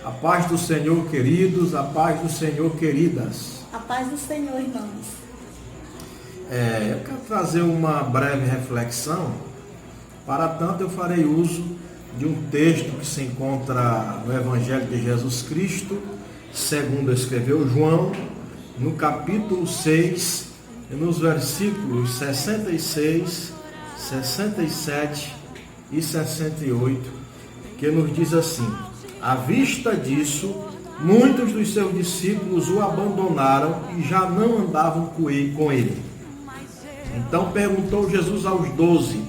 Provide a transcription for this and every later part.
A paz do Senhor, queridos, a paz do Senhor, queridas. A paz do Senhor, irmãos. Eu quero trazer uma breve reflexão. Para tanto, eu farei uso de um texto que se encontra no Evangelho de Jesus Cristo, segundo escreveu João, no capítulo 6, e nos versículos 66, 67 e 68, que nos diz assim: à vista disso, muitos dos seus discípulos o abandonaram e já não andavam com ele. Então perguntou Jesus aos 12: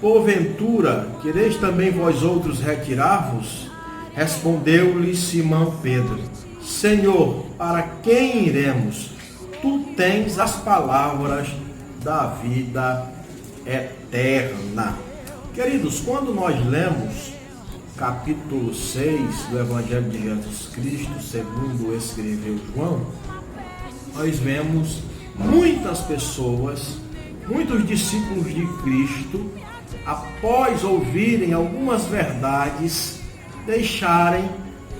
porventura, quereis também vós outros retirar-vos? Respondeu-lhe Simão Pedro: Senhor, para quem iremos? Tu tens as palavras da vida eterna. Queridos, quando nós lemos capítulo 6 do Evangelho de Jesus Cristo, segundo escreveu João, nós vemos muitas pessoas, muitos discípulos de Cristo, após ouvirem algumas verdades, deixarem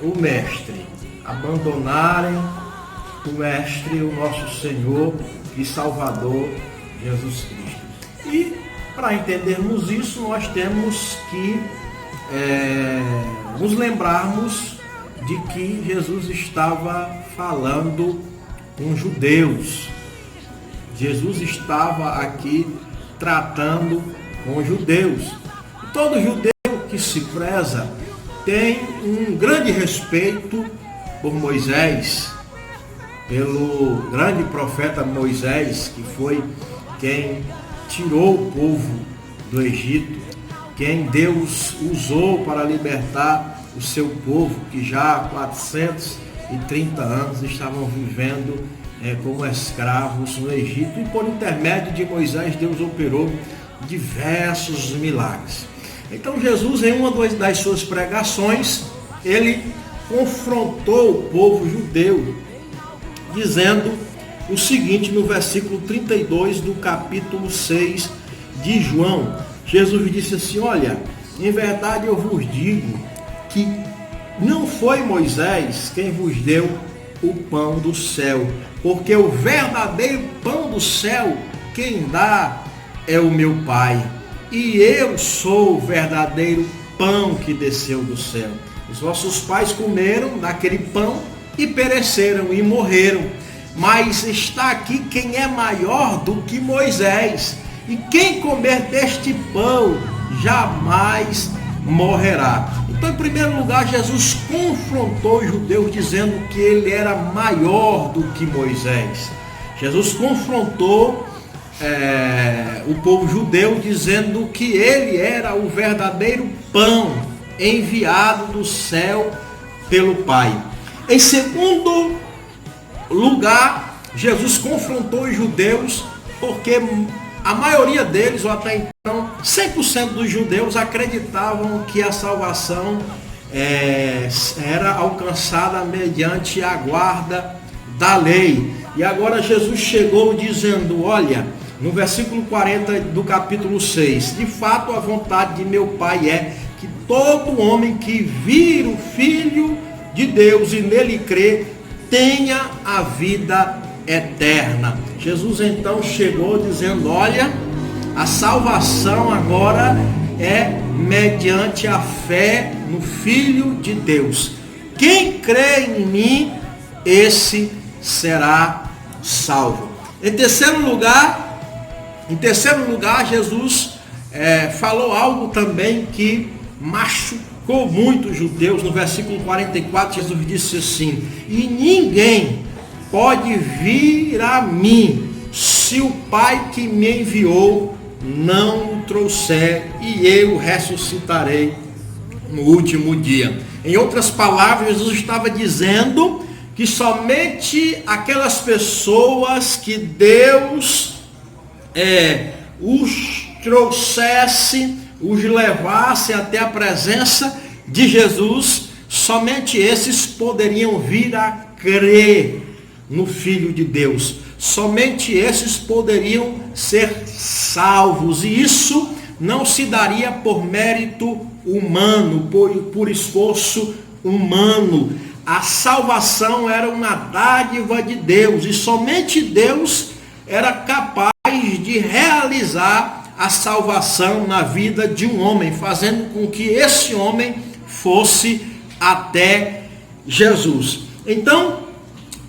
o Mestre, abandonarem o Mestre, o nosso Senhor e Salvador Jesus Cristo. E para entendermos isso, nós temos que nos lembrarmos de que Jesus estava falando com judeus. Jesus estava aqui tratando com judeus. Todo judeu que se preza tem um grande respeito por Moisés, pelo grande profeta Moisés, que foi quem tirou o povo do Egito, quem Deus usou para libertar o seu povo, que já há 430 anos estavam vivendo como escravos no Egito, e por intermédio de Moisés Deus operou diversos milagres. Então Jesus, em uma das suas pregações, ele confrontou o povo judeu, dizendo o seguinte no versículo 32 do capítulo 6 de João. Jesus disse assim: olha, em verdade eu vos digo que não foi Moisés quem vos deu o pão do céu, porque o verdadeiro pão do céu quem dá é o meu Pai, e eu sou o verdadeiro pão que desceu do céu. Os vossos pais comeram daquele pão e pereceram e morreram, mas está aqui quem é maior do que Moisés, e quem comer deste pão jamais morrerá. Então, em primeiro lugar, Jesus confrontou os judeus dizendo que ele era maior do que Moisés. Jesus confrontou o povo judeu dizendo que ele era o verdadeiro pão enviado do céu pelo Pai. Em segundo lugar, Jesus confrontou os judeus porque a maioria deles, ou até então 100% dos judeus, acreditavam que a salvação era alcançada mediante a guarda da lei. E agora Jesus chegou dizendo: olha, no versículo 40 do capítulo 6, de fato a vontade de meu Pai é que todo homem que vir o Filho de Deus e nele crê, tenha a vida eterna. Jesus então chegou dizendo: olha, a salvação agora é mediante a fé no Filho de Deus. Quem crê em mim, esse será salvo. Em terceiro lugar, Jesus falou algo também que machucou muito os judeus. No versículo 44, Jesus disse assim: e ninguém pode vir a mim se o Pai que me enviou não o trouxer, e eu ressuscitarei no último dia. Em outras palavras, Jesus estava dizendo que somente aquelas pessoas que Deus os trouxesse, os levasse até a presença de Jesus, somente esses poderiam vir a crer no Filho de Deus. Somente esses poderiam ser salvos, e isso não se daria por mérito humano, por esforço humano. A salvação era uma dádiva de Deus e somente Deus era capaz de realizar a salvação na vida de um homem, fazendo com que esse homem fosse até Jesus. Então,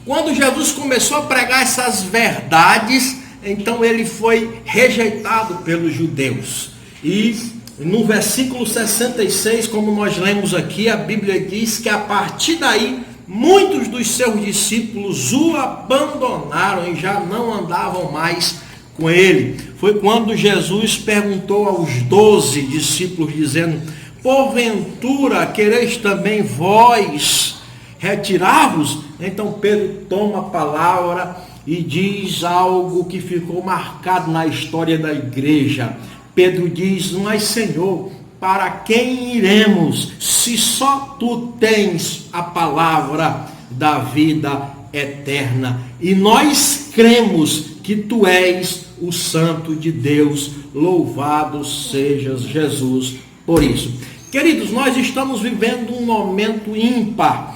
quando Jesus começou a pregar essas verdades, então ele foi rejeitado pelos judeus. E no versículo 66, como nós lemos aqui, a Bíblia diz que a partir daí, muitos dos seus discípulos o abandonaram e já não andavam mais com ele. Foi quando Jesus perguntou aos 12 discípulos, dizendo: porventura quereis também vós retirar-vos? Então Pedro toma a palavra e diz algo que ficou marcado na história da igreja. Pedro diz: mas Senhor, para quem iremos, se só tu tens a palavra da vida eterna? E nós cremos que tu és o Santo de Deus, louvado sejas Jesus por isso. Queridos, nós estamos vivendo um momento ímpar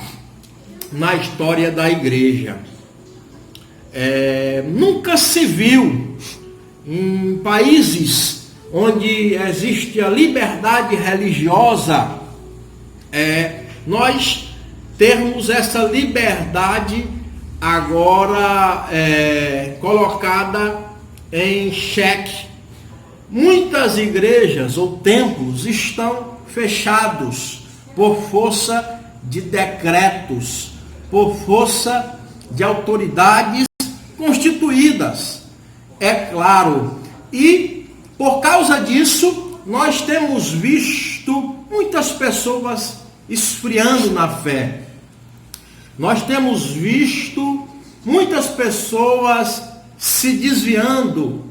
na história da igreja. Nunca se viu em países onde existe a liberdade religiosa, nós termos essa liberdade agora colocada em xeque. Muitas igrejas ou templos estão fechados por força de decretos, por força de autoridades constituídas, é claro. E por causa disso, nós temos visto muitas pessoas esfriando na fé. Nós temos visto muitas pessoas se desviando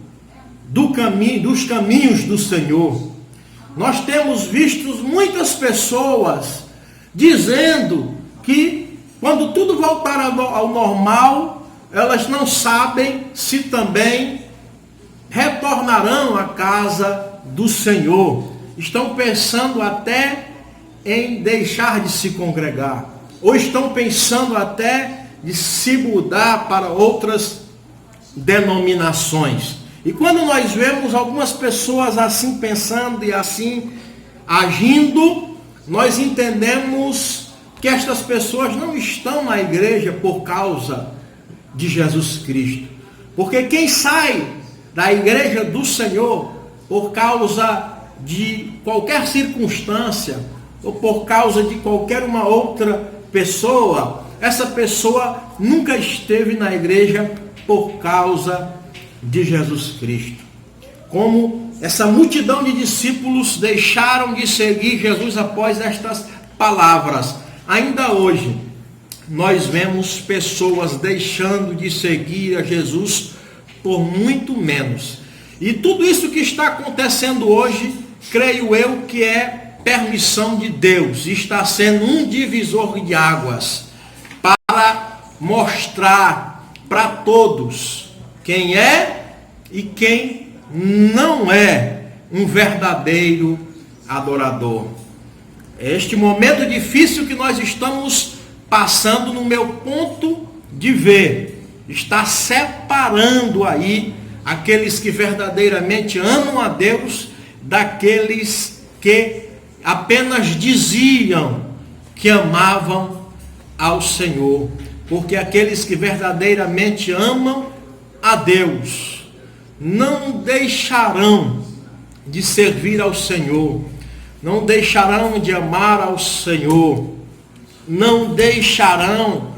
dos caminhos do Senhor. Nós temos visto muitas pessoas dizendo que quando tudo voltar ao normal, elas não sabem se também retornarão à casa do Senhor. Estão pensando até em deixar de se congregar, ou estão pensando até de se mudar para outras denominações. E quando nós vemos algumas pessoas assim pensando e assim agindo, nós entendemos que estas pessoas não estão na igreja por causa de Jesus Cristo. Porque quem sai da igreja do Senhor por causa de qualquer circunstância ou por causa de qualquer uma outra pessoa, essa pessoa nunca esteve na igreja por causa de Jesus Cristo. Como essa multidão de discípulos deixaram de seguir Jesus após estas palavras. Ainda hoje, nós vemos pessoas deixando de seguir a Jesus por muito menos. E tudo isso que está acontecendo hoje, creio eu que é permissão de Deus. Está sendo um divisor de águas para mostrar para todos quem é e quem não é um verdadeiro adorador. Este momento difícil que nós estamos passando, no meu ponto de ver, está separando aí aqueles que verdadeiramente amam a Deus daqueles que apenas diziam que amavam ao Senhor. Porque aqueles que verdadeiramente amam a Deus não deixarão de servir ao Senhor, não deixarão de amar ao Senhor, não deixarão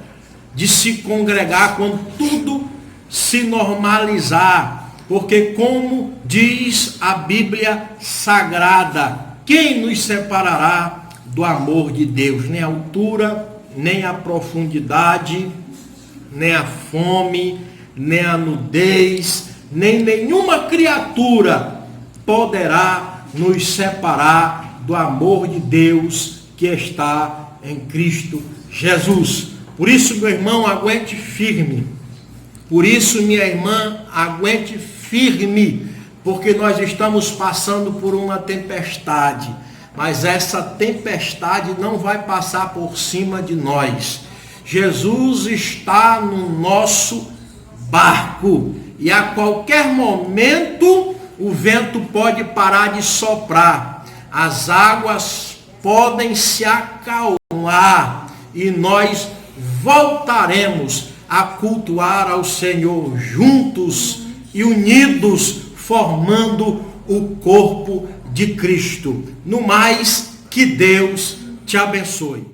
de se congregar quando tudo se normalizar, porque como diz a Bíblia Sagrada, quem nos separará do amor de Deus? Nem a altura, nem a profundidade, nem a fome, nem a nudez, nem nenhuma criatura poderá nos separar do amor de Deus que está em Cristo Jesus. Por isso, meu irmão, aguente firme. Por isso, minha irmã, aguente firme, porque nós estamos passando por uma tempestade. mas essa tempestade não vai passar por cima de nós. Jesus está no nosso barco e a qualquer momento o vento pode parar de soprar, as águas podem se acalmar e nós voltaremos a cultuar ao Senhor juntos e unidos, formando o corpo de Cristo. No mais, que Deus te abençoe.